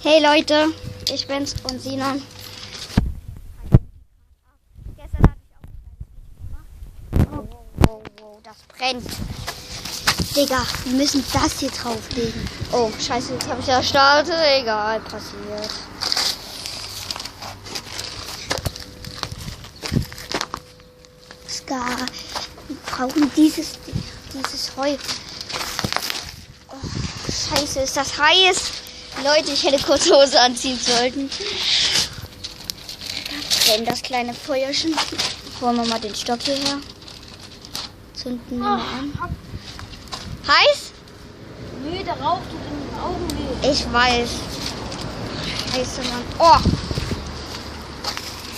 Hey Leute, ich bin's und Sinan. Gestern hatte ich auch ein kleines Video gemacht. Wow, das brennt. Digga, wir müssen das hier drauflegen. Oh, scheiße, jetzt habe ich ja gestartet. Egal, passiert. Ska, wir brauchen dieses Heu. Oh, scheiße, ist das heiß? Leute, ich hätte kurz Hose anziehen sollten. Da brennt das kleine Feuerchen. Holen wir mal den Stock hierher. Zünden wir mal an. Heiß? Nee, darauf tut in den Augen weh. Ich weiß. Scheiße, Mann. Oh!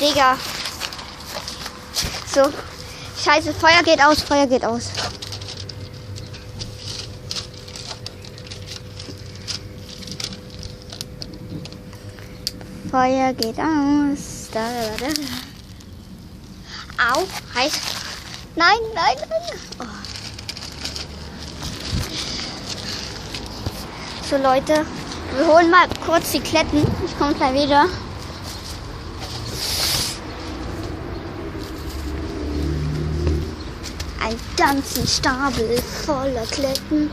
Digga. So. Scheiße, Feuer geht aus, Feuer geht aus. Feuer geht aus. Da. Au, heiß. Nein. Oh. So Leute, wir holen mal kurz die Kletten. Ich komme gleich wieder. Einen ganzen Stapel voller Kletten.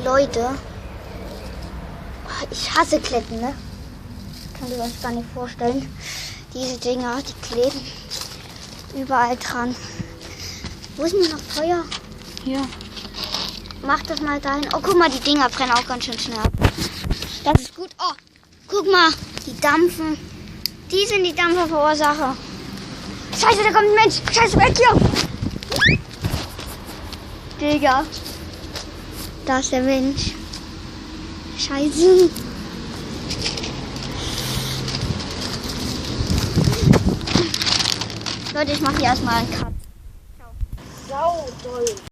Leute, ich hasse Kletten, ne? Könnt ihr euch gar nicht vorstellen. Diese Dinger, die kleben überall dran. Wo ist denn noch Feuer? Hier. Mach das mal dahin. Oh, guck mal, die Dinger brennen auch ganz schön schnell ab. Das ist gut. Oh, guck mal, die dampfen. Die sind die Dampferverursacher. Scheiße, da kommt ein Mensch. Scheiße, weg hier. Digga. Da ist der Mensch. Scheiße. Leute, ich mache hier erstmal einen Cut. Sau doll.